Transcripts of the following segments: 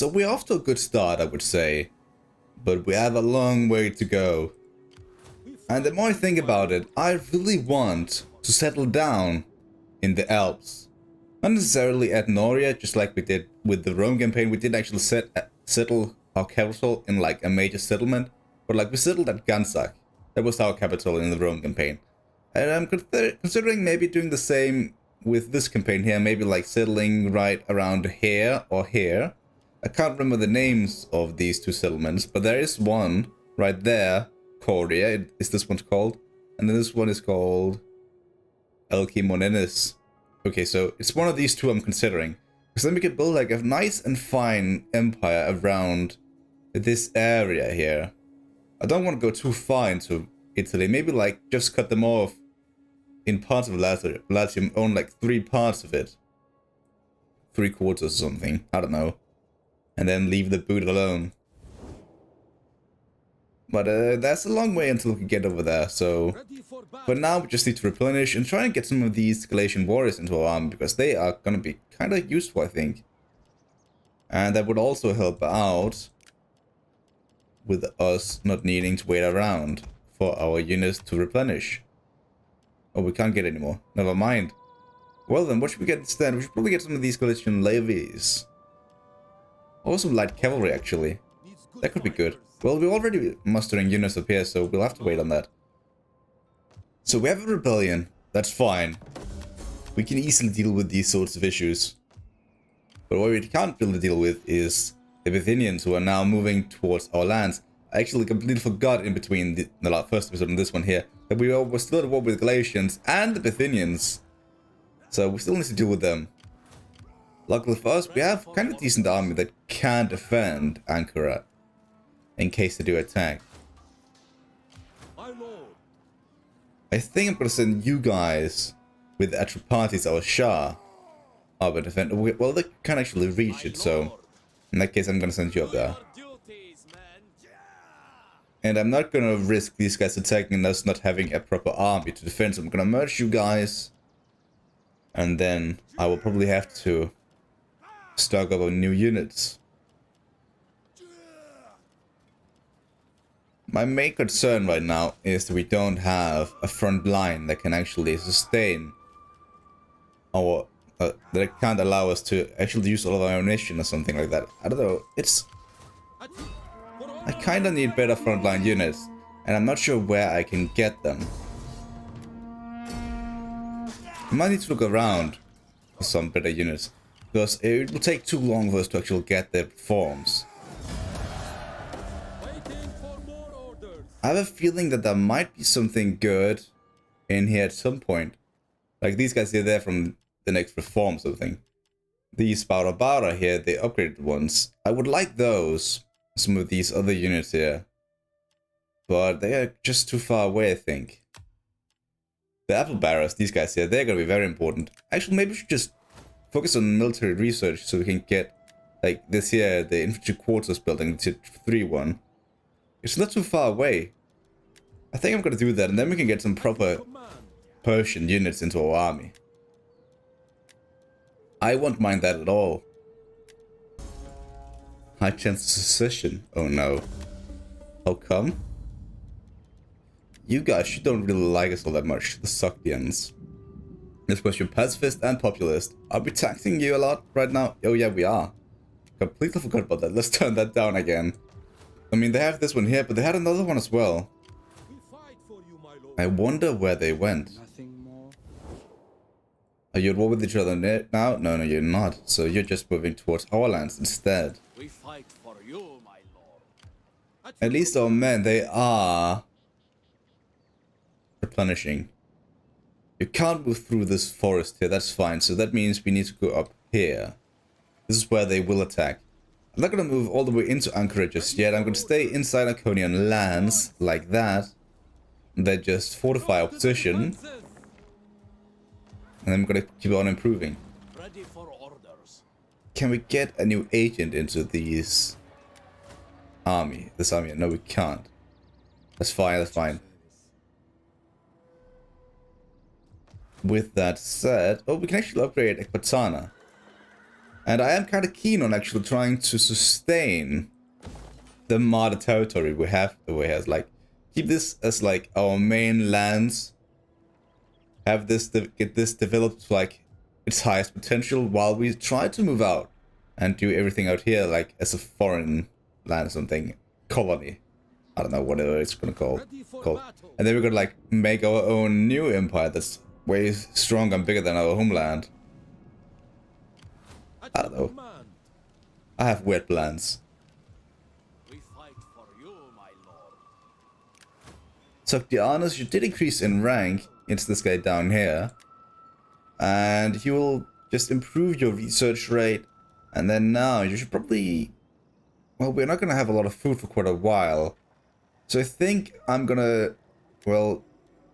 so we're off to a good start, I would say. But we have a long way to go. And the more I think about it, I really want to settle down in the Alps. Not necessarily at Noria, just like we did with the Rome campaign. We didn't actually settle our capital in like a major settlement. But like we settled at Ganzak. That was our capital in the Rome campaign. And I'm considering maybe doing the same with this campaign here. Maybe like settling right around here or here. I can't remember the names of these two settlements, but there is one right there. Coria is this one's called. And then this one is called Elkimonenis. Okay, so it's one of these two I'm considering. Because then we can build like a nice and fine empire around this area here. I don't want to go too far into Italy. Maybe like just cut them off in parts of Latium, own like 3 parts of it. 3/4 or something. I don't know. And then leave the boot alone. But that's a long way until we can get over there, so... For now, we just need to replenish and try and get some of these Galatian warriors into our army, because they are gonna be kinda useful, I think. And that would also help out with us not needing to wait around for our units to replenish. Oh, we can't get any more. Never mind. Well then, what should we get instead? We should probably get some of these Galatian levies. Or some light cavalry, actually. That could be good. Well, we're already mustering units up here, so we'll have to wait on that. So we have a rebellion. That's fine. We can easily deal with these sorts of issues. But what we can't really deal with is the Bithynians, who are now moving towards our lands. I actually completely forgot in between the first episode and this one here that we were still at war with Galatians and the Bithynians. So we still need to deal with them. Luckily for us, we have kind of a decent army that can defend Ankara in case they do attack. I think I'm going to send you guys with Atropates, our Shah, up and defend. Well, they can't actually reach it, so in that case, I'm going to send you up there. And I'm not going to risk these guys attacking and us not having a proper army to defend, so I'm going to merge you guys. And then I will probably have to stock up on new units. My main concern right now is that we don't have a front line that can actually sustain our... that can't allow us to actually use all of our ammunition or something like that. I don't know, it's... I kinda need better frontline units, and I'm not sure where I can get them. I might need to look around for some better units, because it will take too long for us to actually get their forms. I have a feeling that there might be something good in here at some point. Like these guys here, they're from the next reform something. These Bara here, the upgraded ones. I would like those. Some of these other units here. But they are just too far away, I think. The Apple Barrows, these guys here, they're going to be very important. Actually, maybe we should just focus on military research so we can get, like, this here, the infantry quarters building, the 3-1. It's not too far away. I think I'm going to do that, and then we can get some proper Persian units into our army. I won't mind that at all. High chance of secession. Oh no. How come? You guys, you don't really like us all that much, the Sogdians. This was your pacifist and populist. Are we taxing you a lot right now? Oh yeah, we are. Completely forgot about that. Let's turn that down again. I mean, they have this one here, but they had another one as well. I wonder where they went. Are you at war with each other now? No, you're not. So you're just moving towards our lands instead. We fight for you, my lord. At least our men, they are replenishing. You can't move through this forest here, that's fine. So that means we need to go up here. This is where they will attack. I'm not going to move all the way into Ankara just yet. I'm going to stay inside Iconian lands, like that. And then just fortify our position. And then I'm going to keep on improving. Ready for orders. Can we get a new agent into this army? No, we can't. That's fine, that's fine. With that said... Oh, we can actually upgrade Ekbatana. And I am kind of keen on actually trying to sustain the modded territory we have over here. Like, keep this as like our main lands. Have this, get this developed to like its highest potential while we try to move out and do everything out here like as a foreign land or something. Colony. I don't know whatever it's gonna call. And then we're gonna like make our own new empire that's way stronger and bigger than our homeland. I don't know. I have weird plans. We fight for you, my lord. So to be honest, you did increase in rank. It's this guy down here. And he will just improve your research rate. And then now you should probably... Well, we're not gonna have a lot of food for quite a while. So I think I'm gonna, well,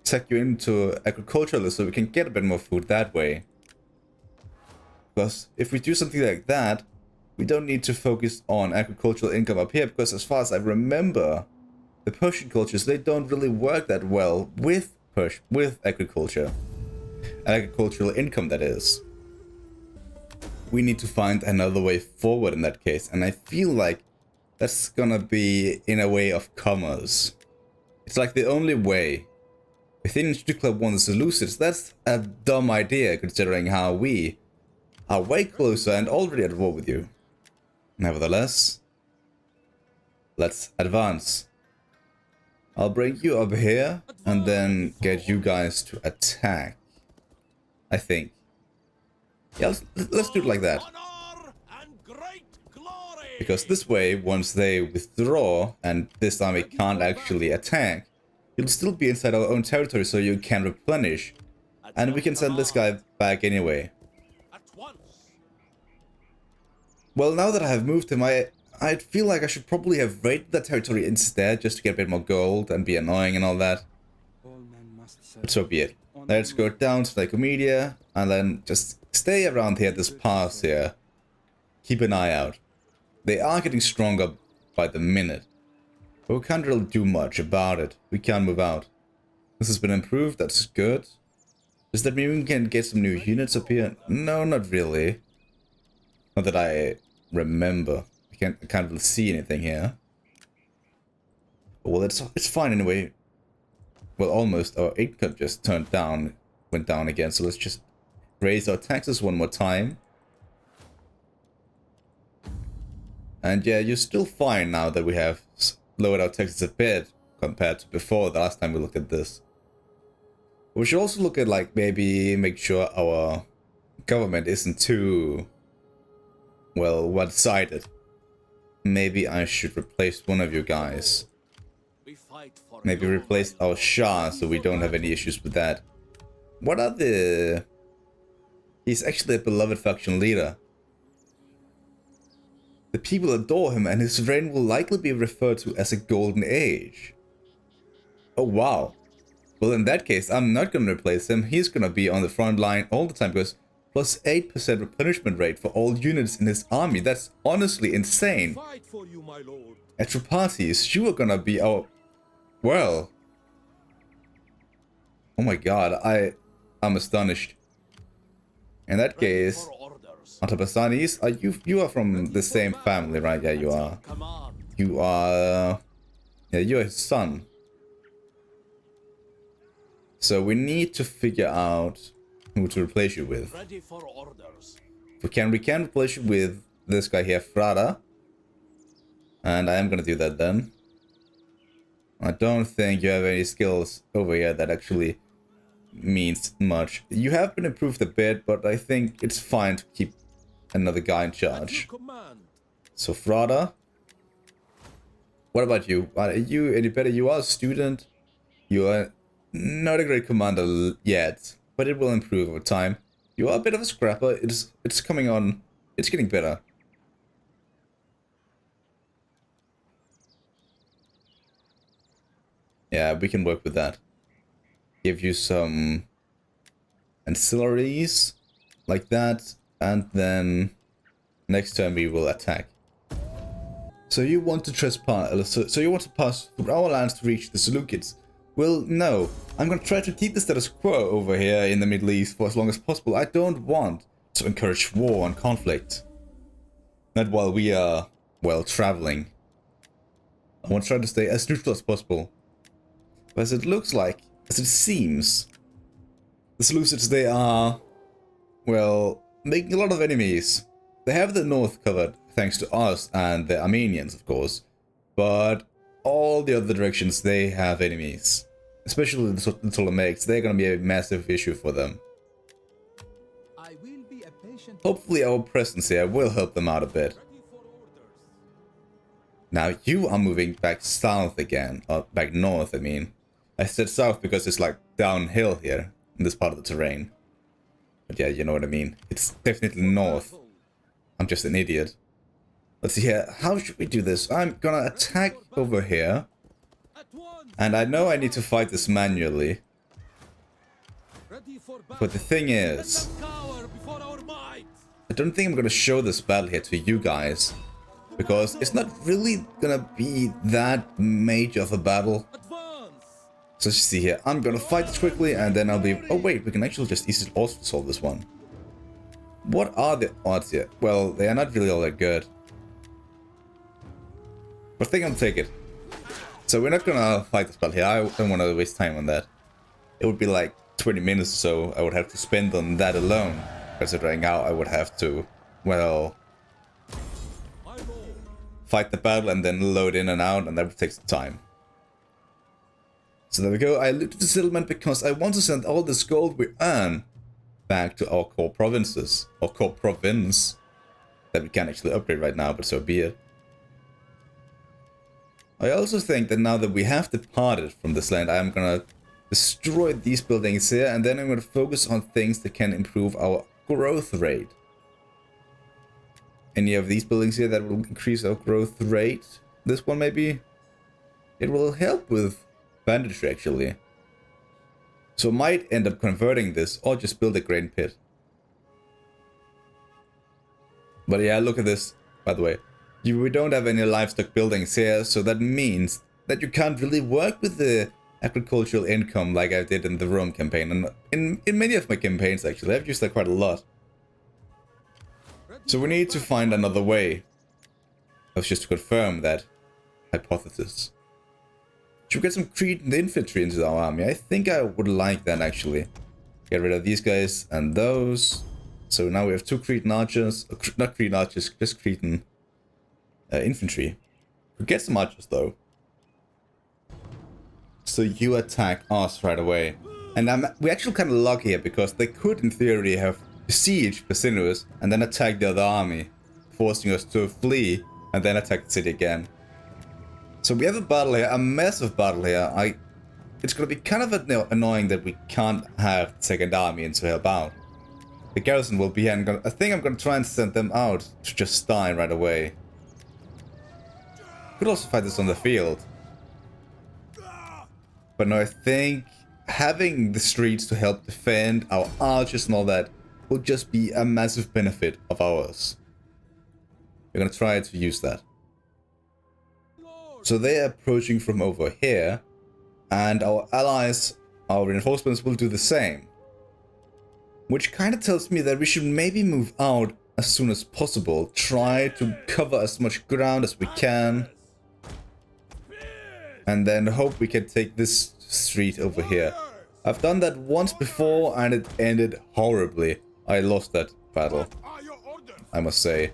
take you into agriculturalist so we can get a bit more food that way. Because if we do something like that, we don't need to focus on agricultural income up here, because as far as I remember, the Persian cultures, they don't really work that well with agriculture. Agricultural income, that is. We need to find another way forward in that case, and I feel like that's gonna be in a way of commerce. It's like the only way. Athenian Street Club wants the Seleucids. That's a dumb idea considering how we are way closer and already at war with you. Nevertheless, let's advance. I'll bring you up here and then get you guys to attack. I think. Yeah, let's do it like that. Because this way, once they withdraw and this army can't actually attack, you'll still be inside our own territory so you can replenish. And we can send this guy back anyway. Well, now that I have moved him, I feel like I should probably have raided that territory instead, just to get a bit more gold and be annoying and all that. But so be it. Let's go down to Nicomedia and then just stay around here, this pass here. Keep an eye out. They are getting stronger by the minute. But we can't really do much about it. We can't move out. This has been improved, that's good. Does that mean we can get some new units up here? No, not really. Not that I remember. I can't really see anything here. Well, it's fine anyway. Well, almost. Our income just went down again. So let's just raise our taxes one more time. And yeah, you're still fine now that we have lowered our taxes a bit compared to before, the last time we looked at this. We should also look at, like, maybe make sure our government isn't too, well, one-sided. Maybe I should replace one of you guys. Maybe replace our Shah so we don't have any issues with that. What are the... He's actually a beloved faction leader. The people adore him and his reign will likely be referred to as a golden age. Oh wow. Well, in that case, I'm not going to replace him. He's going to be on the front line all the time because plus 8% replenishment rate for all units in his army. That's honestly insane. Fight for you, my lord. Atropates, you are going to be our... Well. Oh my god, I'm astonished. In that case... Antipasanes, you are from the same family, right? Yeah, you are. You are... Yeah, you're his son. So we need to figure out who to replace you with. We can replace you with this guy here, Frada. And I am gonna do that then. I don't think you have any skills over here that actually means much. You have been improved a bit, but I think it's fine to keep another guy in charge. So Frada, what about you? Are you any better? You are a student. You are not a great commander yet, but it will improve over time. You are a bit of a scrapper. It's coming on. It's getting better. Yeah, we can work with that. Give you some ancillaries like that. And then next turn we will attack. So you want to trespass? So you want to pass through our lands to reach the Seleucids? Well, no. I'm gonna try to keep the status quo over here in the Middle East for as long as possible. I don't want to encourage war and conflict. Not while we are, well, traveling. I want to try to stay as neutral as possible. But as it looks like, as it seems, the Seleucids, they are, well, making a lot of enemies. They have the north covered, thanks to us and the Armenians, of course. But all the other directions, they have enemies. Especially the Ptolemaics, they're going to be a massive issue for them. I will be a patient. Hopefully our presence here will help them out a bit. Ready for orders. Now you are moving back south again, or back north, I mean. I said south because it's like downhill here, in this part of the terrain. But yeah, you know what I mean. It's definitely north. I'm just an idiot. Let's see here, how should we do this? I'm gonna attack over here. At once. And I know I need to fight this manually. Ready for battle. But the thing is, Let them cower before our might. I don't think I'm gonna show this battle here to you guys. Because it's not really gonna be that major of a battle. Advance. So let's see here, I'm gonna fight this quickly and then I'll be... Oh wait, we can actually just easily also solve this one. What are the odds here? Well, they are not really all that good. But I think I'll take it. So we're not gonna fight this battle here, I don't want to waste time on that. It would be like 20 minutes or so I would have to spend on that alone. Considering now I would have to, well... fight the battle and then load in and out, and that would take some time. So there we go, I looted the settlement because I want to send all this gold we earn back to our core provinces, or core province, that we can't actually upgrade right now, but so be it. I also think that now that we have departed from this land, I am gonna destroy these buildings here, and then I'm gonna focus on things that can improve our growth rate. Any of these buildings here that will increase our growth rate? This one maybe? It will help with banditry actually. So I might end up converting this or just build a grain pit. But yeah, look at this, by the way. We don't have any livestock buildings here, so that means that you can't really work with the agricultural income like I did in the Rome campaign. And in many of my campaigns actually, I've used that quite a lot. So we need to find another way. That's just to confirm that hypothesis. Should we get some Cretan infantry into our army? I think I would like that actually. Get rid of these guys and those. So now we have 2 Cretan archers. Not Cretan archers, just Cretan infantry. We get some archers though. So you attack us right away. And we're actually kind of lucky here because they could in theory have besieged Pessinus and then attack the other army, forcing us to flee and then attack the city again. So we have a battle here, a massive battle here. It's gonna be kind of annoying that we can't have the second army in to help out. The garrison will be here, and I think I'm gonna try and send them out to just die right away. Could also fight this on the field. But no, I think having the streets to help defend our archers and all that will just be a massive benefit of ours. We're gonna try to use that. So they are approaching from over here, and our allies, our reinforcements, will do the same. Which kind of tells me that we should maybe move out as soon as possible, try to cover as much ground as we can, and then hope we can take this street over here. I've done that once before and it ended horribly. I lost that battle, I must say.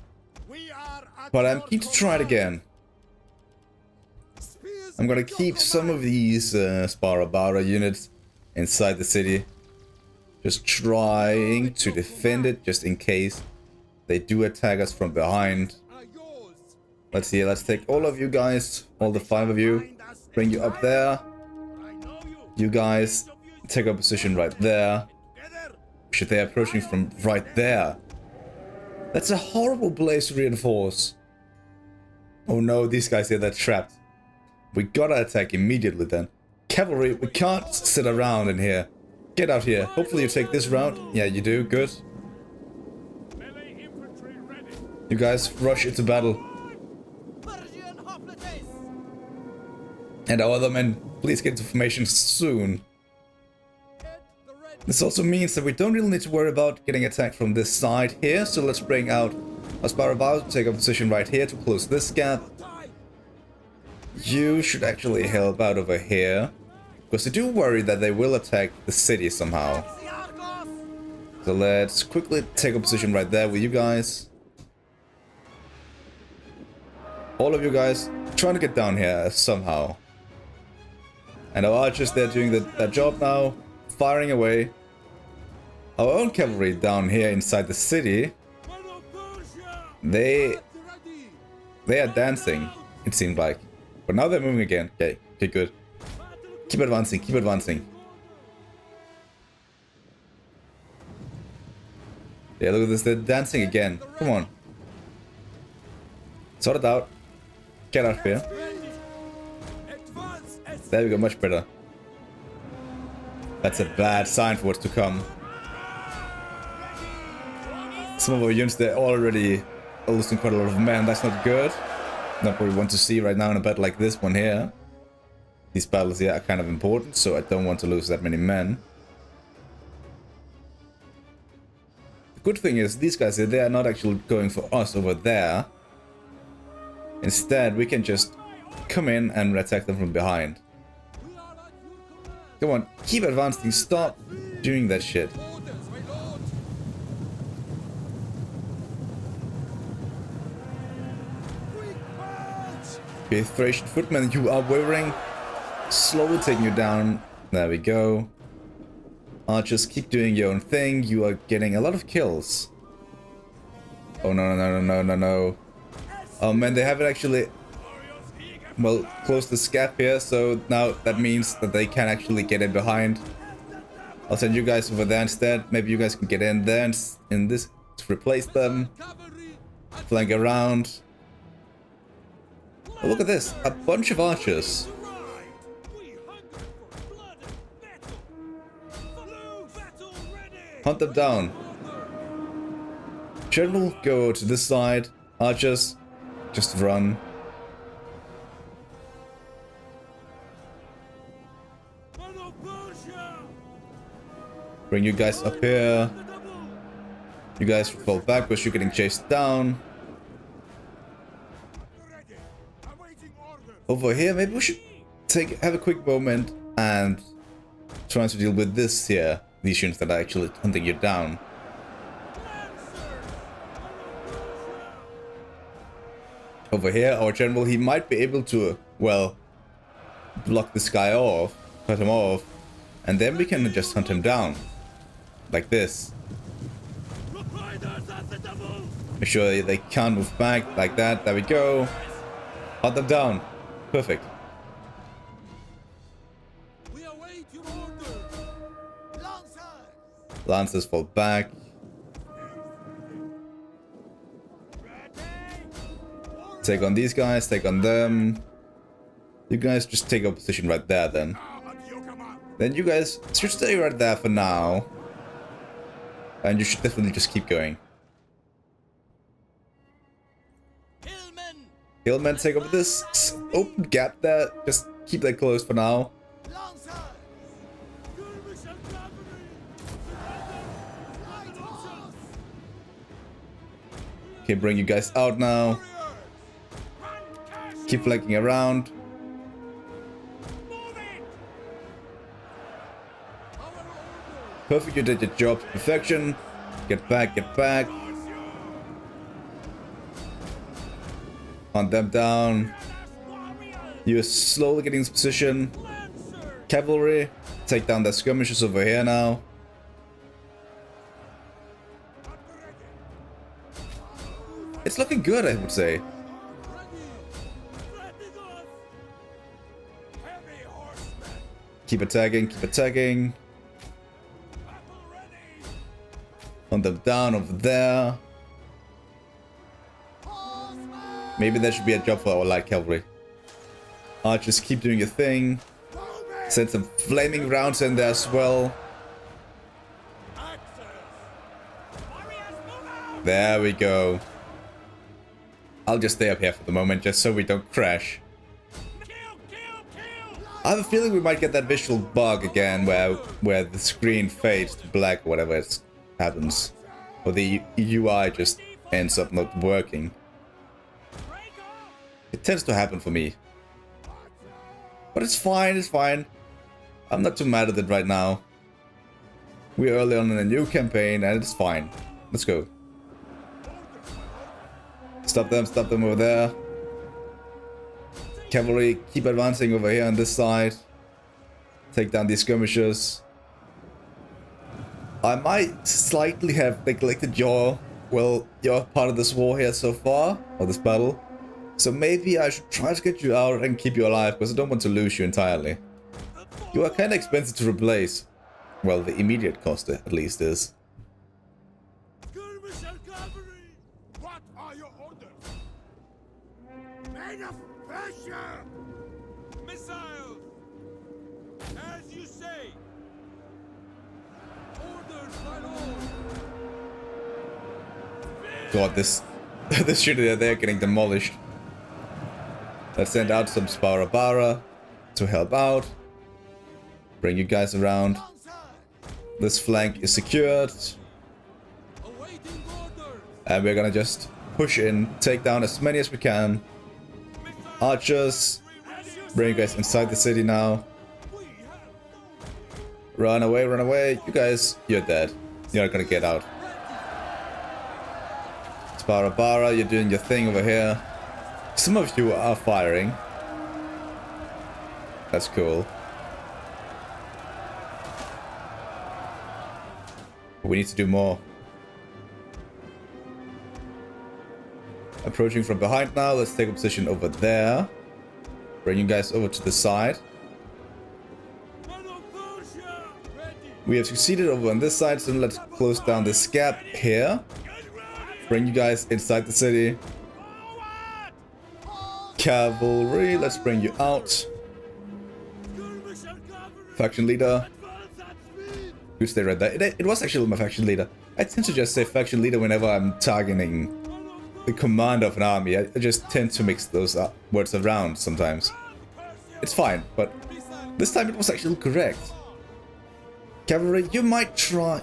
But I'm keen to try it again. I'm gonna keep some of these Spara units inside the city. Just trying to defend it, just in case they do attack us from behind. Let's see, let's take all of you guys, all the 5 of you, bring you up there. You guys take up position right there. Should they approaching from right there? That's a horrible place to reinforce. Oh no, these guys here, they're trapped. We gotta attack immediately then. Cavalry, we can't sit around in here. Get out here. Hopefully you take this round. Yeah, you do. Good. You guys rush into battle. And our other men, please get into formation soon. This also means that we don't really need to worry about getting attacked from this side here. So let's bring out Aspire about to take a position right here to close this gap. You should actually help out over here, because I do worry that they will attack the city somehow. So let's quickly take a position right there with you guys. All of you guys trying to get down here somehow. And our archers, they're doing that job now, firing away. Our own cavalry down here inside the city, they are dancing, it seemed like. But now they're moving again. Okay, good. Keep advancing, keep advancing. Yeah, look at this, they're dancing again. Come on. Sort it out. Get out of here. There we go, much better. That's a bad sign for what's to come. Some of our units, they're already losing quite a lot of men. That's not good. Not what we want to see right now in a battle like this one here. These battles here are kind of important, so I don't want to lose that many men. The good thing is, these guys here, they are not actually going for us over there. Instead, we can just come in and attack them from behind. Come on, keep advancing, stop doing that shit. Okay, Thracian footmen, you are wavering. Slowly taking you down. There we go. Archers, keep doing your own thing. You are getting a lot of kills. Oh no. Oh man, they haven't actually, well, closed this gap here, so now that means that they can actually get in behind. I'll send you guys over there instead. Maybe you guys can get in there and in this to replace them. Flank around. Oh, look at this, a bunch of archers. Hunt them down. General, go to this side. Archers, just run. Bring you guys up here. You guys fall back because you're getting chased down. Over here, maybe we should have a quick moment and try to deal with this here. These units that are actually hunting you down. Over here, our general, he might be able to, well, block this guy off, cut him off, and then we can just hunt him down. Like this. Make sure they can't move back, like that. There we go. Hunt them down. Perfect. Lancers fall back. Take on these guys, take on them. You guys just take a position right there then. Then you guys should stay right there for now. And you should definitely just keep going. Hillmen, take over this open gap there. Just keep that closed for now. Okay, bring you guys out now. Keep flanking around. Perfect, you did your job to perfection. Get back, get back. Hunt them down. You're slowly getting this position. Cavalry, take down the skirmishers over here now. It's looking good, I would say. Keep attacking, keep attacking. Hunt them down over there. Maybe that should be a job for our light cavalry. Archers, keep doing your thing. Send some flaming rounds in there as well. There we go. I'll just stay up here for the moment, just so we don't crash. I have a feeling we might get that visual bug again, where the screen fades to black or whatever it happens. Or the UI just ends up not working. It tends to happen for me. But it's fine, it's fine. I'm not too mad at it right now. We're early on in a new campaign and it's fine. Let's go. Stop them over there. Cavalry, keep advancing over here on this side. Take down these skirmishers. I might slightly have neglected your part of this war here so far, or this battle. So maybe I should try to get you out and keep you alive, because I don't want to lose you entirely. You are kind of expensive to replace. Well, the immediate cost at least is. Skirmisher cavalry! What are your orders? Men of pressure! Missiles! As you say! Orders, my lord! God, this shit they're getting demolished. Let's send out some Sparabara to help out. Bring you guys around. This flank is secured. Awaiting orders! And we're gonna just push in, take down as many as we can. Archers, bring you guys inside the city now. Run away, run away. You guys, you're dead. You're not gonna get out. Sparabara, you're doing your thing over here. Some of you are firing. That's cool. We need to do more. Approaching from behind now. Let's take a position over there. Bring you guys over to the side. We have succeeded over on this side, so let's close down this gap here. Bring you guys inside the city. Cavalry, let's bring you out. Faction leader. You stay right there. It was actually my faction leader. I tend to just say faction leader whenever I'm targeting the commander of an army. I just tend to mix those words around sometimes. It's fine, but this time it was actually correct. Cavalry, you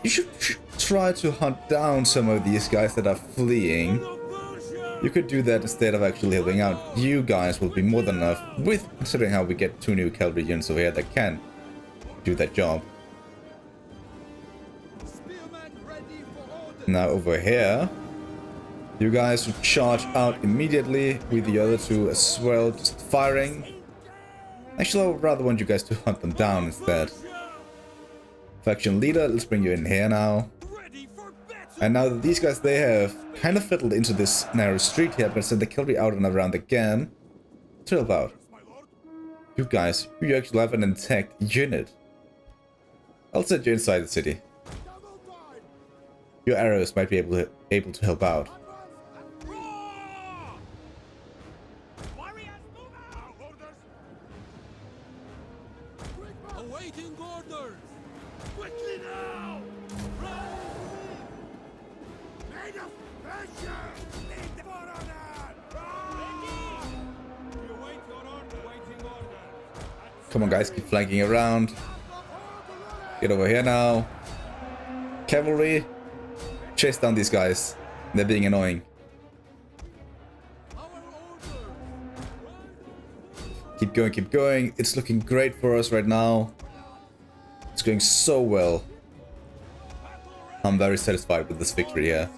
should try to hunt down some of these guys that are fleeing. You could do that instead of actually helping out. You guys will be more than enough, with considering how we get 2 new cavalry units over here that can do that job. Now over here, you guys should charge out immediately with the other 2 as well, just firing. Actually, I would rather want you guys to hunt them down instead. Faction leader, let's bring you in here now. And now that these guys, they have kind of fiddled into this narrow street here, but send the cavalry out and around again to help out. You guys, you actually have an intact unit. I'll send you inside the city. Your arrows might be able to help out. Awaiting orders! Quickly now! Made of pressure! Lead the order! You await your order. Waiting order. Come on guys, keep flanking around. Get over here now. Cavalry, chase down these guys. They're being annoying. Keep going, keep going. It's looking great for us right now. It's going so well. I'm very satisfied with this victory here.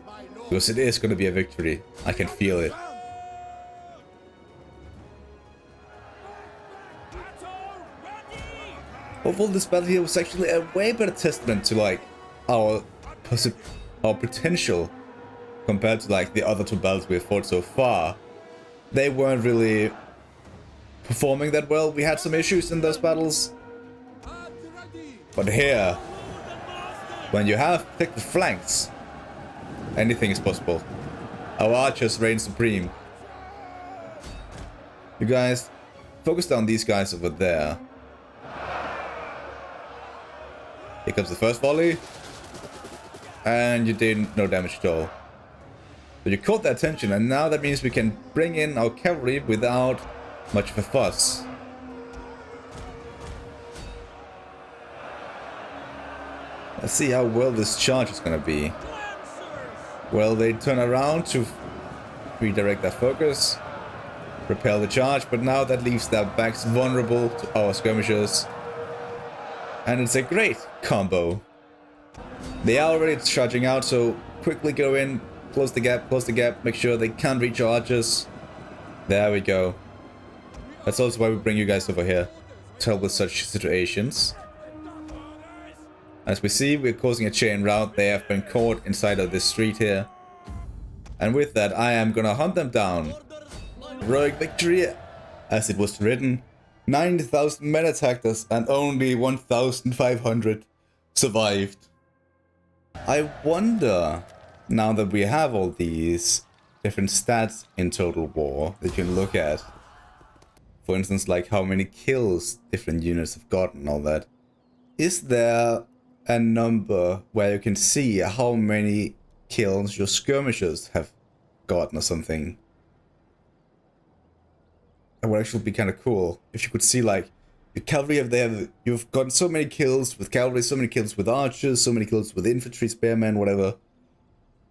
Because it is going to be a victory. I can feel it. Overall, this battle here was actually a way better testament to like our potential compared to like the other 2 battles we've fought so far. They weren't really performing that well. We had some issues in those battles. But here, when you have protected flanks, anything is possible. Our archers reign supreme. You guys, focus down these guys over there. Here comes the first volley. And you did no damage at all. So you caught their attention, and now that means we can bring in our cavalry without much of a fuss. Let's see how well this charge is gonna be. Well, they turn around to redirect their focus, repel the charge, but now that leaves their backs vulnerable to our skirmishers. And it's a great combo. They are already charging out, so quickly go in, close the gap, make sure they can't recharge us. There we go. That's also why we bring you guys over here, to help with such situations. As we see, we're causing a chain rout. They have been caught inside of this street here. And with that, I am gonna hunt them down. Heroic victory, as it was written. 90,000 men attacked us and only 1,500 survived. I wonder, now that we have all these different stats in Total War that you can look at, for instance, like how many kills different units have gotten and all that, is there a number where you can see how many kills your skirmishers have gotten or something? That would actually be kind of cool if you could see, like, the cavalry of there, you've gotten so many kills with cavalry, so many kills with archers, so many kills with infantry, spearmen, whatever,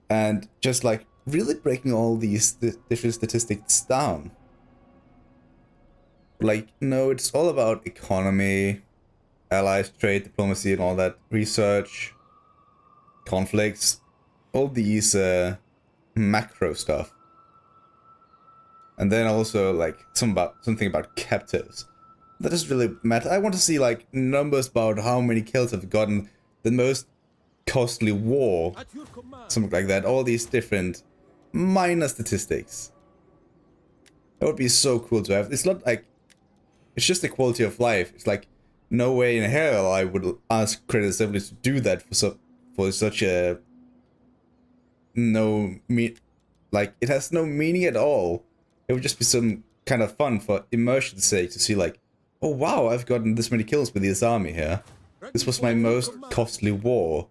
and just like really breaking all these different statistics down. Like, no, it's all about economy, allies, trade, diplomacy, and all that, research, conflicts, all these macro stuff. And then also like something about captives. That doesn't really matter. I want to see like numbers about how many kills I've gotten, the most costly war, something like that. All these different minor statistics. That would be so cool to have. It's not like, it's just the quality of life. It's like, no way in hell I would ask Credit Assembly to do that for such a like, it has no meaning at all. It would just be some kind of fun for immersion's sake to see like, oh wow, I've gotten this many kills with this army here. This was my most costly war.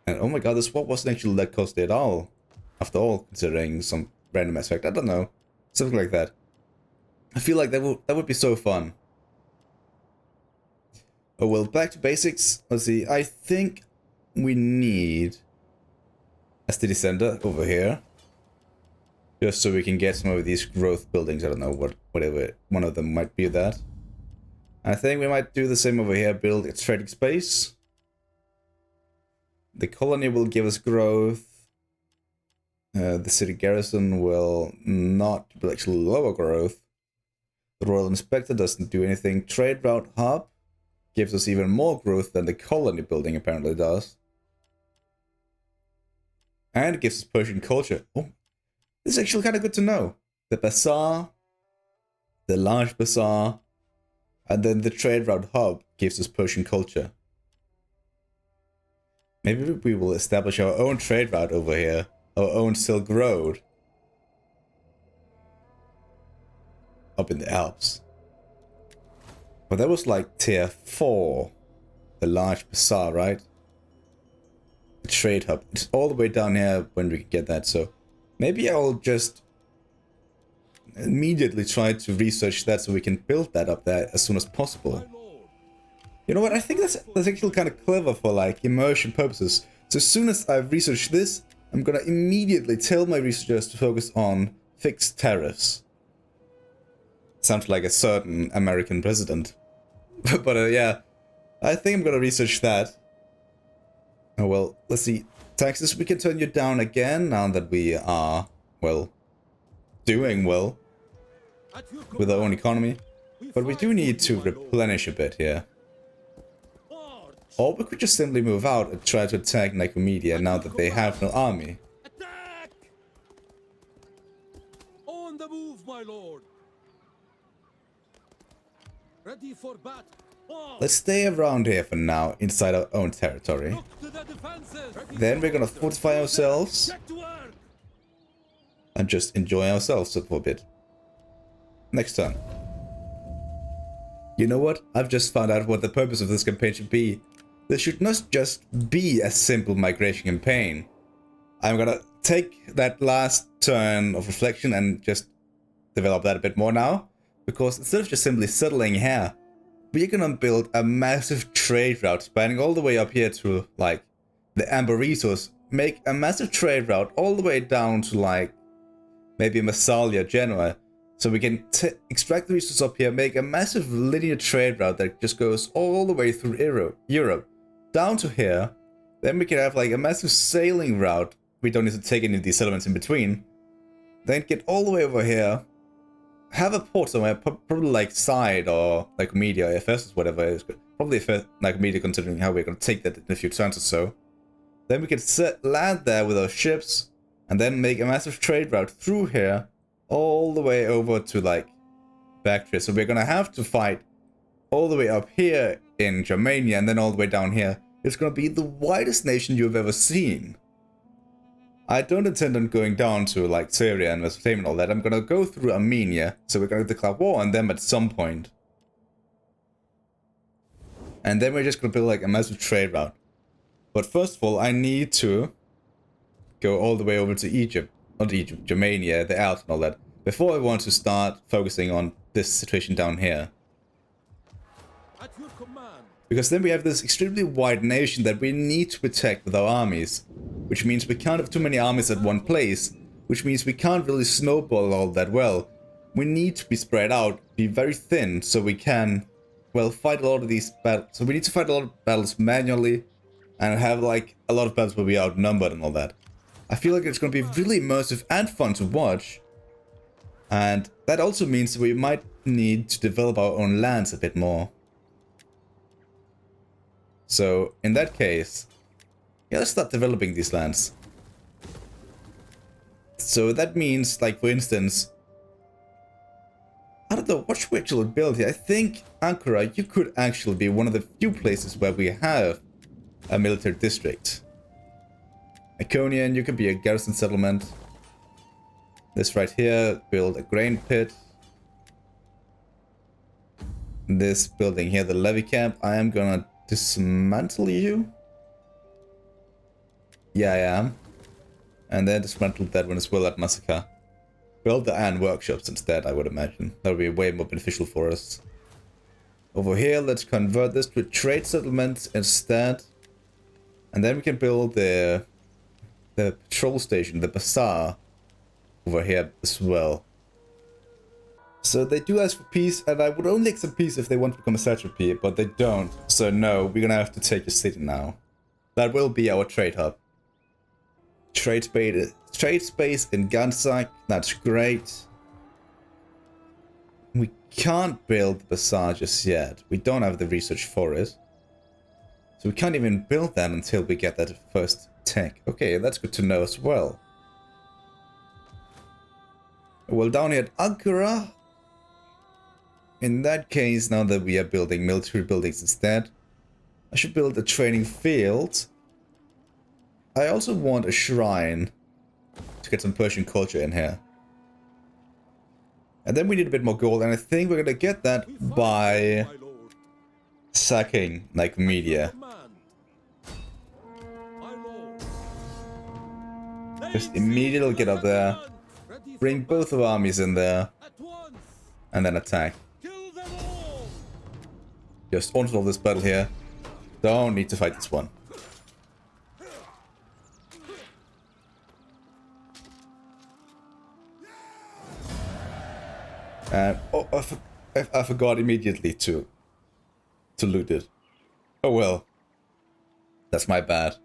And oh my god, this war wasn't actually that costly at all. After all, considering some random aspect, I don't know. Something like that. I feel like that would be so fun. Oh well, back to basics. Let's see, I think we need a city center over here. Just so we can get some of these growth buildings. I don't know whatever one of them might be that. I think we might do the same over here, build a trading space. The colony will give us growth. The city garrison will not, will actually lower growth. The Royal Inspector doesn't do anything. Trade route hub gives us even more growth than the colony building apparently does. And it gives us Persian culture. Oh, this is actually kind of good to know. The bazaar, the large bazaar, and then the trade route hub gives us Persian culture. Maybe we will establish our own trade route over here, our own Silk Road. Up in the Alps. But that was like tier 4, the large bazaar, right? The trade hub. It's all the way down here when we can get that, so maybe I'll just immediately try to research that so we can build that up there as soon as possible. You know what, I think that's actually kind of clever for like immersion purposes. So as soon as I've researched this, I'm gonna immediately tell my researchers to focus on fixed tariffs. Sounds like a certain American president. But yeah, I think I'm gonna research that. Oh well, let's see. Taxes, we can turn you down again now that we are, well, doing well with our own economy. But we do need to replenish a bit here. Or we could just simply move out and try to attack Nicomedia now that they have no army. Attack! On the move, my lord. Ready for battle. Let's stay around here for now, inside our own territory. Then we're gonna fortify ourselves and just enjoy ourselves for a bit. Next turn. You know what? I've just found out what the purpose of this campaign should be. This should not just be a simple migration campaign. I'm gonna take that last turn of reflection and just develop that a bit more now. Because instead of just simply settling here, we're gonna build a massive trade route spanning all the way up here to, like, the Amber resource make a massive trade route all the way down to like maybe Massalia, Genoa. So we can extract the resources up here, make a massive linear trade route that just goes all the way through Europe down to here. Then we can have like a massive sailing route. We don't need to take any of these settlements in between. Then get all the way over here. Have a port somewhere, probably like Side or like Media, FS, whatever it is. Probably like Media, considering how we're going to take that in a few turns or so. Then we can land there with our ships and then make a massive trade route through here all the way over to like Bactria. So we're going to have to fight all the way up here in Germania and then all the way down here. It's going to be the widest nation you've ever seen. I don't intend on going down to like Syria and Mesopotamia and all that. I'm going to go through Armenia. So we're going to declare war on them at some point. And then we're just going to build like a massive trade route. But first of all, I need to go all the way over to Egypt. Not Egypt, Germania, the Alps and all that. Before I want to start focusing on this situation down here. At your command. Because then we have this extremely wide nation that we need to protect with our armies. Which means we can't have too many armies at one place. Which means we can't really snowball all that well. We need to be spread out, be very thin, so we can, well, fight a lot of these battles. So we need to fight a lot of battles manually. And have like a lot of battles where we are outnumbered and all that. I feel like it's going to be really immersive and fun to watch. And that also means that we might need to develop our own lands a bit more. So in that case, yeah, let's start developing these lands. So that means, like, for instance, I don't know, what should we actually build here? I think Ankara, you could actually be one of the few places where we have a military district. Iconian, you could be a garrison settlement. This right here, build a grain pit. This building here, the levy camp, I am gonna dismantle you. Yeah, I am. And then dismantle that one as well at Massacre. Build the iron workshops instead, I would imagine. That would be way more beneficial for us. Over here, let's convert this to a trade settlement instead. And then we can build the patrol station, the bazaar, over here as well. So they do ask for peace, and I would only accept peace if they want to become a satrapy, but they don't. So no, we're gonna have to take a city now. That will be our trade hub. Trade space in Gansak, that's great. We can't build the bazaar just yet. We don't have the research for it. So we can't even build that until we get that first tech. Okay, that's good to know as well. Well, down here at Ankara, in that case, now that we are building military buildings instead, I should build a training field. I also want a shrine to get some Persian culture in here. And then we need a bit more gold, and I think we're gonna get that by sacking like Media. Just immediately get up there, bring both of our armies in there, and then attack. Just onto all this battle here. Don't need to fight this one. And oh, I forgot immediately to loot it. Oh well, that's my bad.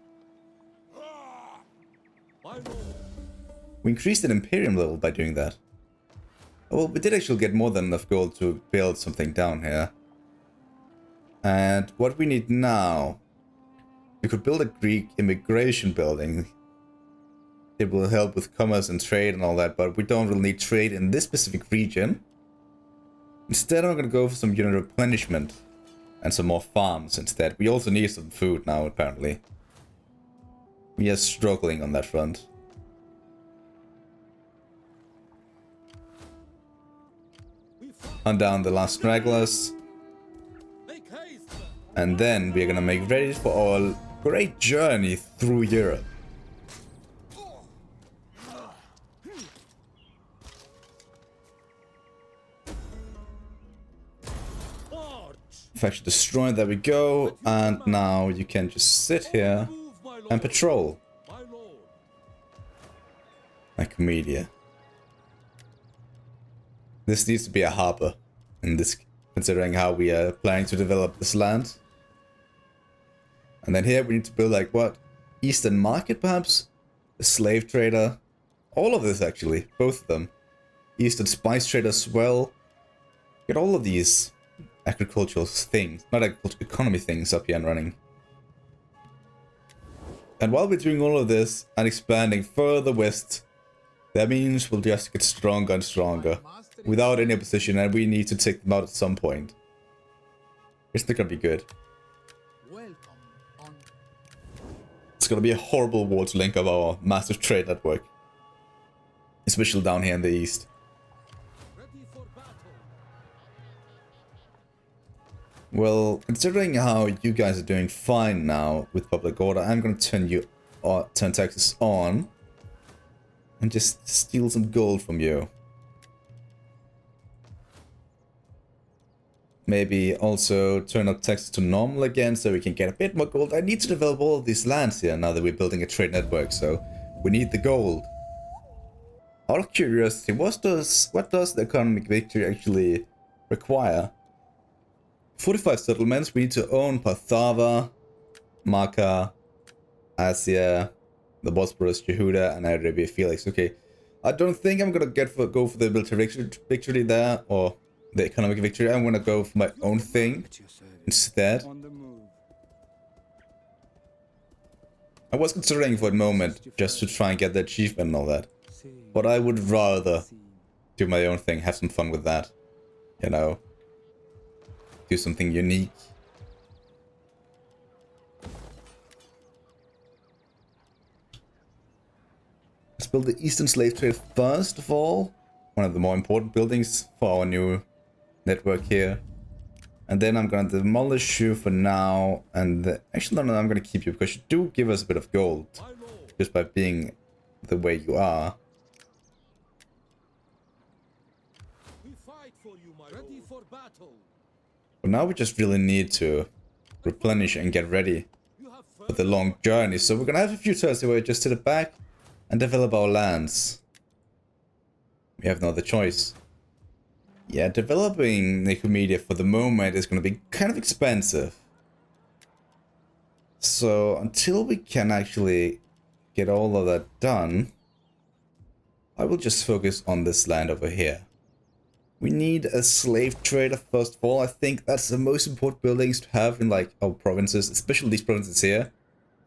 We increased an Imperium level by doing that. Oh, well, we did actually get more than enough gold to build something down here. And what we need now, we could build a Greek immigration building. It will help with commerce and trade and all that, but we don't really need trade in this specific region. Instead, I'm going to go for some unit replenishment and some more farms instead. We also need some food now, apparently. We are struggling on that front. Hunt down the last stragglers. And then we're gonna make ready for our great journey through Europe. Faction destroyed, there we go. And now you can just sit here and patrol. Nicomedia. This needs to be a harbor in this, considering how we are planning to develop this land. And then here we need to build like what? Eastern market perhaps? A slave trader? All of this actually, both of them. Eastern spice trader as well. Get all of these agricultural things, not agricultural, economy things up here and running. And while we're doing all of this and expanding further west, that means we'll just get stronger and stronger without any opposition, and we need to take them out at some point. It's not gonna be good. It's gonna be a horrible war to link up our massive trade network, especially down here in the east. Well, considering how you guys are doing fine now with public order, I'm gonna turn taxes on and just steal some gold from you. Maybe also turn up taxes to normal again so we can get a bit more gold. I need to develop all of these lands here now that we're building a trade network, so we need the gold. Out of curiosity, what does the economic victory actually require? 45 settlements. We need to own Parthava, Marka, Asia, the Bosporus, Jehuda, and Arabia Felix. Okay, I don't think I'm gonna go for the military victory there, or the economic victory. I'm gonna go for my own thing instead. I was considering for a moment just to try and get the achievement and all that, but I would rather do my own thing, have some fun with that, you know. Do something unique. Let's build the Eastern Slave Trade first of all. One of the more important buildings for our new network here. And then I'm gonna demolish you for now. And actually, no, I'm gonna keep you because you do give us a bit of gold. Just by being the way you are. We fight for you, my ready for battle. But now we just really need to replenish and get ready for the long journey. So we're gonna have a few turns where we just sit back and develop our lands. We have no other choice. Yeah, developing Nicomedia for the moment is gonna be kind of expensive. So until we can actually get all of that done, I will just focus on this land over here. We need a slave trader first of all. I think that's the most important buildings to have in like our provinces, especially these provinces here.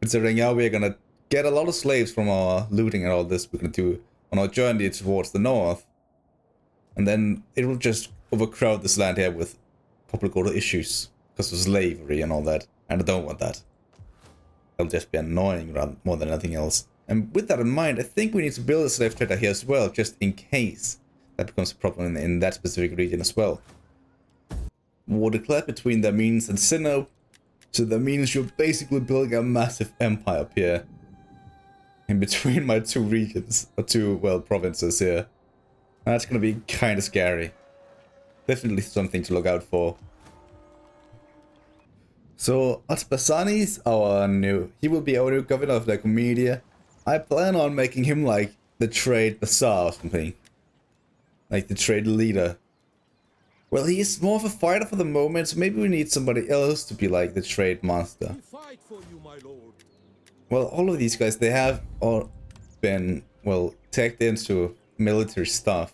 Considering how we're gonna get a lot of slaves from our looting and all this we're gonna do on our journey towards the north. And then it will just overcrowd this land here with public order issues because of slavery and all that. And I don't want that. That'll just be annoying rather more than anything else. And with that in mind, I think we need to build a slave trader here as well, just in case that becomes a problem in that specific region as well. War declared between the Armenians and Sinope. So that means you're basically building a massive empire up here. In between my two regions, or two, well, provinces here. That's gonna be kinda scary. Definitely something to look out for. So, Atbasani's he will be our new governor of Nicomedia. I plan on making him like the trade bazaar or something. Like the trade leader. Well, he is more of a fighter for the moment, so maybe we need somebody else to be like the trade master. We fight for you, my lord. Well, all of these guys, they have all been, well, tagged into military stuff.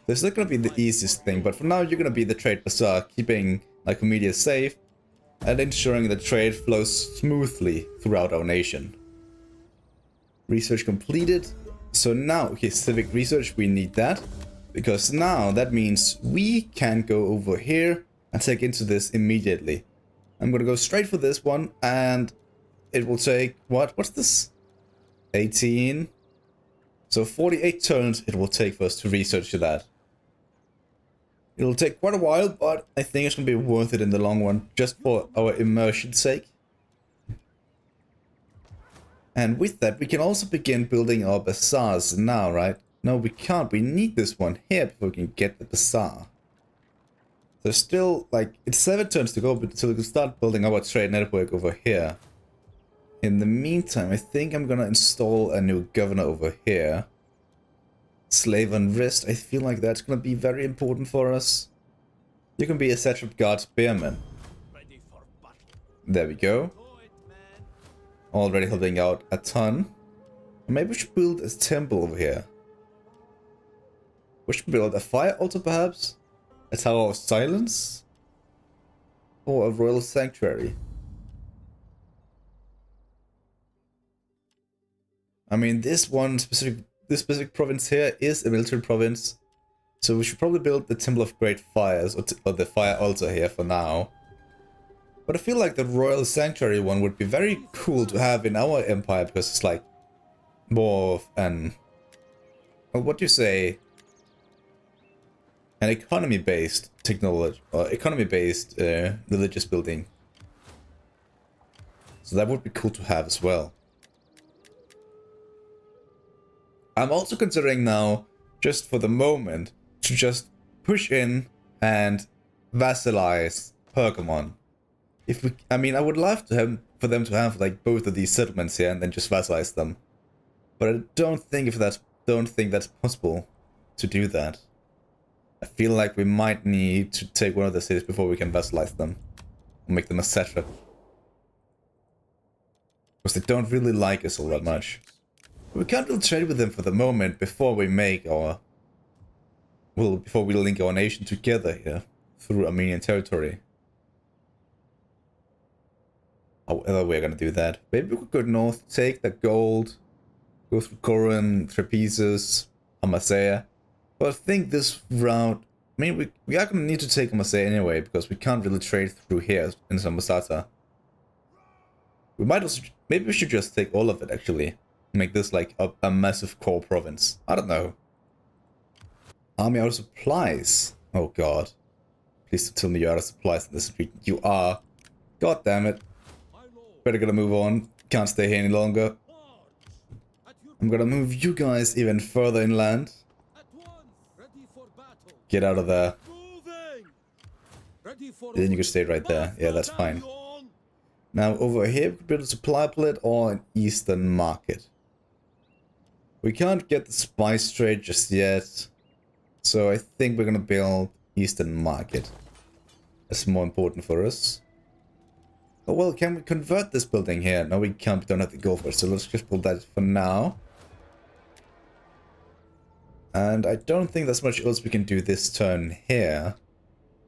This is not gonna be the easiest thing, but for now you're gonna be the trade bazaar, keeping Nicomedia safe and ensuring that trade flows smoothly throughout our nation. Research completed. So now, okay, civic research, we need that. Because now that means we can go over here and take into this immediately. I'm gonna go straight for this one, and it will take, what's this? 18. So 48 turns it will take for us to research that. It'll take quite a while, but I think it's gonna be worth it in the long run, just for our immersion's sake. And with that, we can also begin building our bazaars now, right? No, we can't. We need this one here before we can get the bazaar. There's still, like, it's 7 turns to go until we can start building our trade network over here. In the meantime, I think I'm gonna install a new governor over here. Slave on wrist, I feel like that's gonna be very important for us. You can be a satrap guard spearman. There we go. Already helping out a ton. Maybe we should build a temple over here. We should build a fire altar perhaps? A tower of silence? Or a royal sanctuary? I mean, this specific province here is a military province. So we should probably build the Temple of Great Fires, or the fire altar here for now. But I feel like the royal sanctuary one would be very cool to have in our empire, because it's like more of an, well, what do you say, an economy-based technology, or economy-based religious building. So that would be cool to have as well. I'm also considering now, just for the moment, to just push in and vassalize Pergamon. If we, I mean, I would love to have for them to have like both of these settlements here and then just vassalize them, but I don't think that's possible to do that. I feel like we might need to take one of the cities before we can vassalize them and make them a satrap, because they don't really like us all that much. We can't really trade with them for the moment before we make our, well, before we link our nation together here through Armenian territory. However, we're gonna do that. Maybe we could go north, take the gold, go through Corinth, Trapezus, Amasea. But I think this route, I mean, we are gonna need to take Amasea anyway, because we can't really trade through here in Samosata. We might also, maybe we should just take all of it actually. Make this like a massive core province. I don't know. Army out of supplies. Oh god. Please don't tell me you're out of supplies in this region. You are. God damn it. Better gonna move on. Can't stay here any longer. I'm gonna move you guys even further inland. Get out of there. Then you can stay right there. Yeah, that's fine. Now over here we could build a supply plate or an eastern market. We can't get the spice trade just yet, so I think we're gonna build eastern market. That's more important for us. Oh well, can we convert this building here? No, we can't. We don't have the gold for it, so let's just build that for now. And I don't think there's much else we can do this turn here,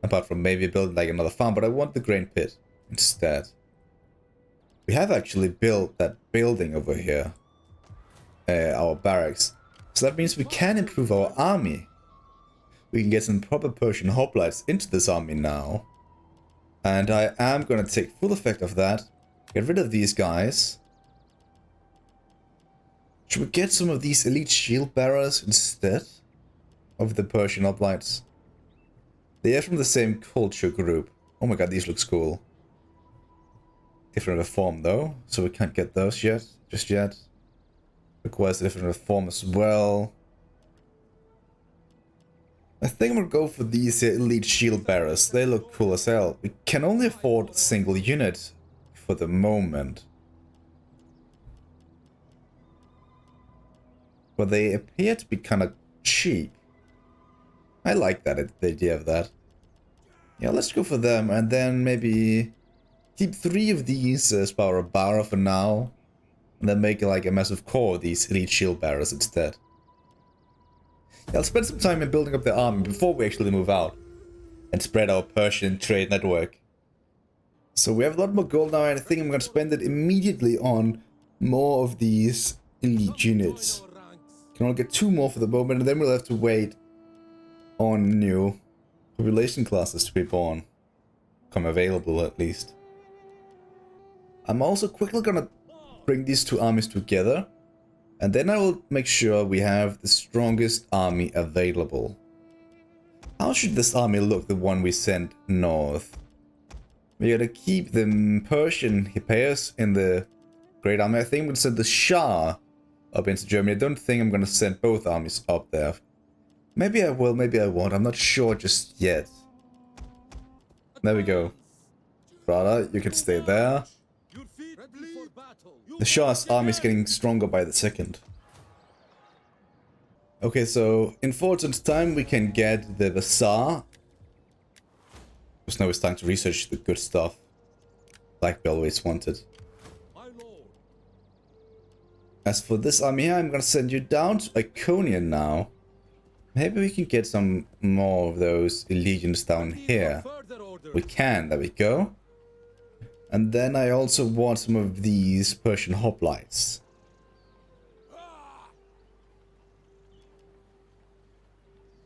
apart from maybe build like another farm. But I want the grain pit instead. We have actually built that building over here. Our barracks. So that means we can improve our army. We can get some proper Persian hoplites into this army now. And I am going to take full effect of that. Get rid of these guys. Should we get some of these elite shield bearers instead of the Persian hoplites? They are from the same culture group. Oh my god, these looks cool. Different reform though, so we can't get those yet, just yet. Requires a different reform as well. I think I'm gonna go for these elite shield bearers. They look cool as hell. We can only afford a single unit for the moment. But they appear to be kind of cheap. I like that, the idea of that. Yeah, let's go for them and then maybe keep 3 of these as power of Bara for now. And then make like a massive core of these elite shield bearers instead. Yeah, I'll spend some time in building up the army before we actually move out. And spread our Persian trade network. So we have a lot more gold now, and I think I'm going to spend it immediately on more of these elite units. Can only get 2 more for the moment, and then we'll have to wait on new population classes to be born. Come available at least. I'm also quickly going to bring these 2 armies together, and then I will make sure we have the strongest army available. How should this army look, the one we sent north? We gotta keep the Persian Hippias in the Great Army. I think we'll send the Shah up into Germany. I don't think I'm gonna send both armies up there. Maybe I will, maybe I won't. I'm not sure just yet. There we go. Brother, you can stay there. The Shah's army is getting stronger by the second. Okay, so in Fortune's time we can get the Bazaar. Because now it's time to research the good stuff. Like we always wanted. As for this army here, I'm gonna send you down to Iconian now. Maybe we can get some more of those legions down here. We can, there we go. And then I also want some of these Persian hoplites.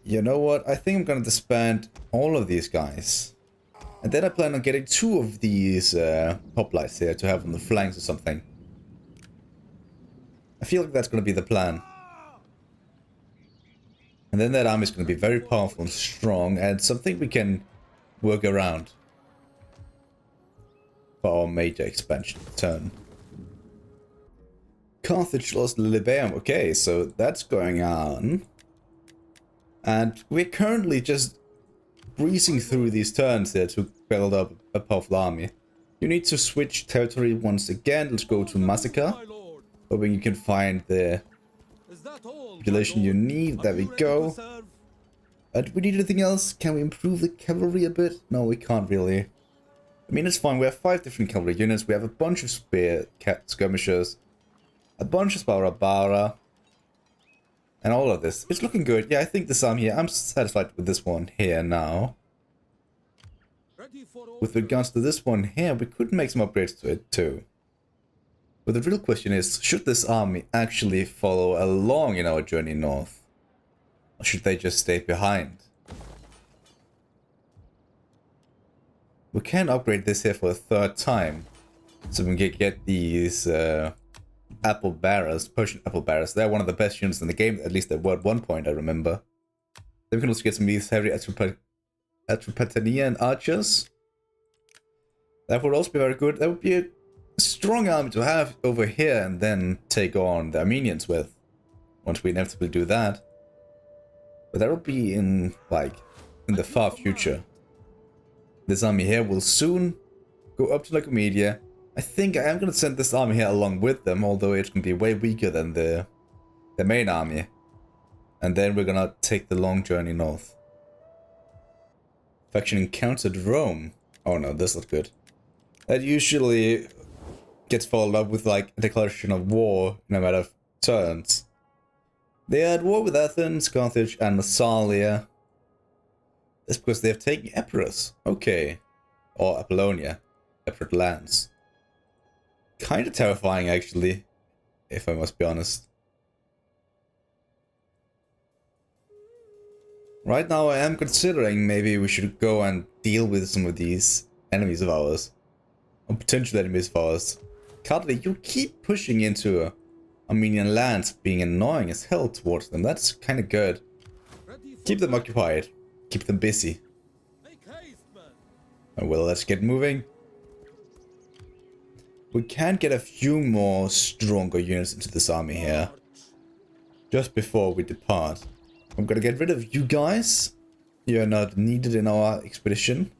You know what? I think I'm gonna disband all of these guys. And then I plan on getting 2 of these hoplites here to have on the flanks or something. I feel like that's gonna be the plan. And then that army is going to be very powerful and strong, and something we can work around for our major expansion turn. Carthage lost Lilybaeum. Okay, so that's going on. And we're currently just breezing through these turns here to build up a powerful army. You need to switch territory once again. Let's go to Massacre, hoping you can find the population you need. There we go. Do we need anything else? Can we improve the cavalry a bit? No, we can't really. I mean, it's fine. We have 5 different cavalry units. We have a bunch of spear skirmishers, a bunch of Bara, and all of this. It's looking good. Yeah, I think this army here, I'm satisfied with this one here now. With regards to this one here, we could make some upgrades to it too. But the real question is, should this army actually follow along in our journey north? Or should they just stay behind? We can upgrade this here for a 3rd time. So we can get these apple bearers, Persian apple bearers. They're one of the best units in the game, at least at one point I remember. Then we can also get some of these heavy Atropatanian archers. That would also be very good. That would be a strong army to have over here and then take on the Armenians with, once we inevitably do that. But that will be in, like, in the far future. This army here will soon go up to Lycomedia. I think I am going to send this army here along with them, although it's going to be way weaker than the main army. And then we're going to take the long journey north. Faction encountered Rome. Oh no, this looks good. That usually gets followed up with like a declaration of war in a matter of turns. They are at war with Athens, Carthage, and Massalia. That's because they have taken Epirus. Okay. Or Apollonia. Epirus lands. Kinda terrifying actually, if I must be honest. Right now I am considering maybe we should go and deal with some of these enemies of ours. Or potential enemies of ours. Carly, you keep pushing into Armenian lands, being annoying as hell towards them. That's kind of good. Keep them occupied. Keep them busy. Oh, well, let's get moving. We can get a few more stronger units into this army here. Just before we depart. I'm gonna get rid of you guys. You're not needed in our expedition.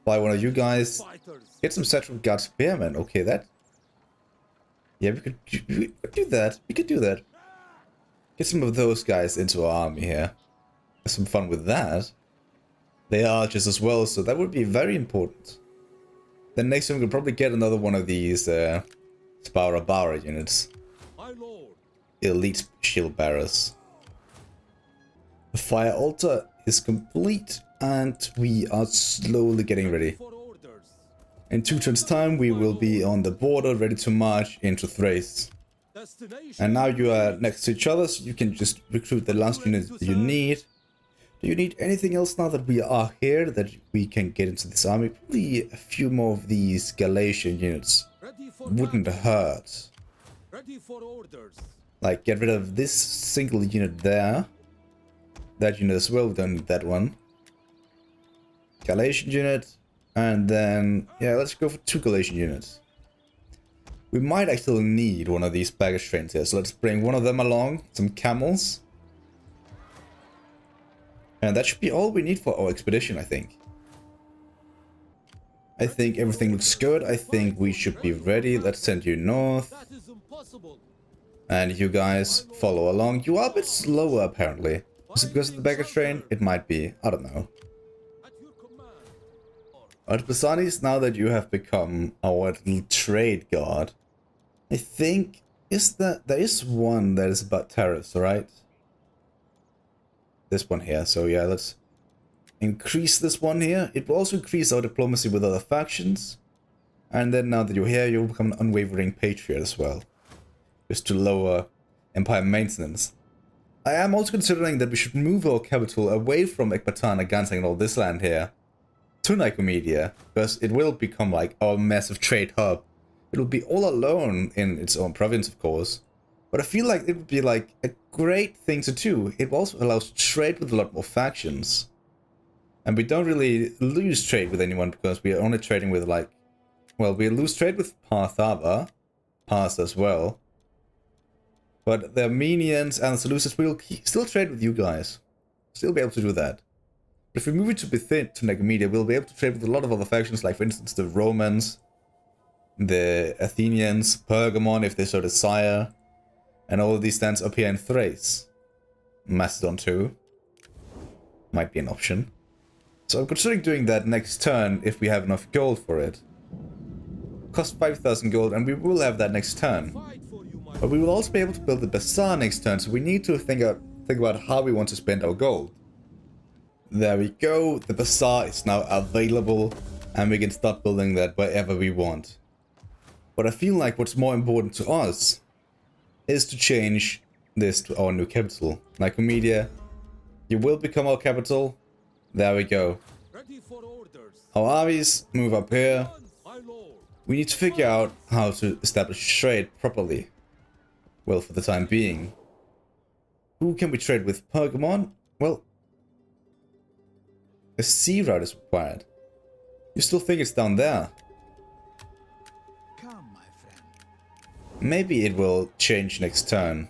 Buy one of you guys. Get some Central Guard Spearmen. Okay, that... Yeah, we could do that. We could do that. Get some of those guys into our army here. Have some fun with that. They are archers as well, so that would be very important. Then next time we could probably get another one of these Bara units. Elite shield bearers. The fire altar is complete and we are slowly getting ready. In 2 turns time we will be on the border ready to march into Thrace. And now you are next to each other, so you can just recruit the last units you need. Do you need anything else now that we are here that we can get into this army? Probably a few more of these Galatian units wouldn't hurt. Like, get rid of this single unit there. That unit as well, we don't need that one. Galatian unit. And then, yeah, let's go for 2 Galatian units. We might actually need one of these baggage trains here, so let's bring one of them along. Some camels. And that should be all we need for our expedition, I think. I think everything looks good. I think we should be ready. Let's send you north. And you guys follow along. You are a bit slower, apparently. Is it because of the baggage train? It might be. I don't know. But Basanis, now that you have become our little trade guard, I think there is one that is about tariffs, right? This one here. So yeah, let's increase this one here. It will also increase our diplomacy with other factions. And then now that you're here, you'll become an unwavering patriot as well. Just to lower empire maintenance. I am also considering that we should move our capital away from Ecbatana, Gansang and all this land here to Nicomedia, because it will become like our massive trade hub. It will be all alone in its own province, of course. But I feel like it would be like a great thing to do. It also allows trade with a lot more factions. And we don't really lose trade with anyone because we are only trading with like... Well, we lose trade with Parthava, Past as well. But the Armenians and the Seleucids will still trade with you guys. Still be able to do that. But if we move it to Bithynia, to Nicomedia, we'll be able to trade with a lot of other factions, like for instance the Romans, the Athenians, Pergamon if they so desire, and all of these stands up here in Thrace. Macedon too. Might be an option. So I'm considering doing that next turn if we have enough gold for it. Cost 5,000 gold and we will have that next turn. But we will also be able to build the Bazaar next turn, so we need to think about how we want to spend our gold. There we go, the Bazaar is now available and we can start building that wherever we want. But I feel like what's more important to us is to change this to our new capital. Nicomedia, you will become our capital. There we go. Our armies move up here. We need to figure out how to establish trade properly. Well, for the time being. Who can we trade with? Pergamon? Well, a sea route is required. You still think it's down there? Come, my friend. Maybe it will change next turn.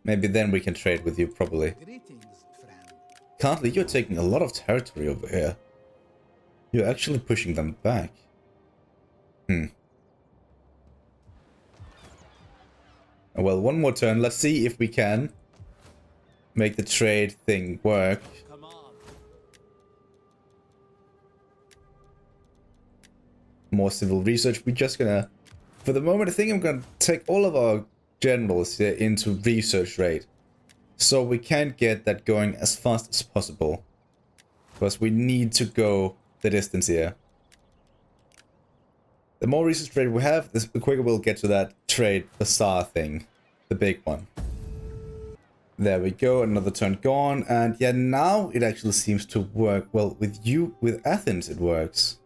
Maybe then we can trade with you properly. Greetings, friend. Currently, you're taking a lot of territory over here. You're actually pushing them back. Well, one more turn. Let's see if we can make the trade thing work. Come on. More civil research. We're just gonna... For the moment, I think I'm gonna take all of our generals here into research rate. So we can get that going as fast as possible. Because we need to go the distance here. The more research trade we have, the quicker we'll get to that trade bazaar thing. The big one. There we go, another turn gone. And yeah, now it actually seems to work. Well, with Athens it works.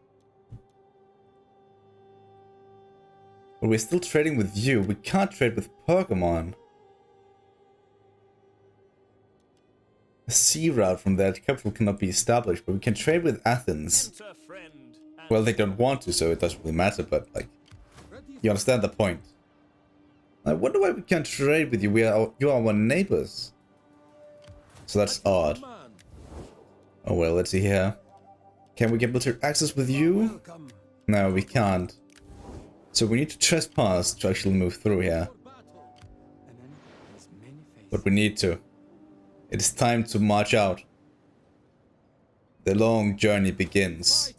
But we're still trading with you. We can't trade with Pergamon. A sea route from that capital cannot be established, but we can trade with Athens. Well, they don't want to, so it doesn't really matter, but like, you understand the point. I wonder why we can't trade with you. You are our neighbors. So that's odd. Oh well, let's see here. Can we get military access with you? No, we can't. So we need to trespass to actually move through here. But we need to. It is time to march out. The long journey begins.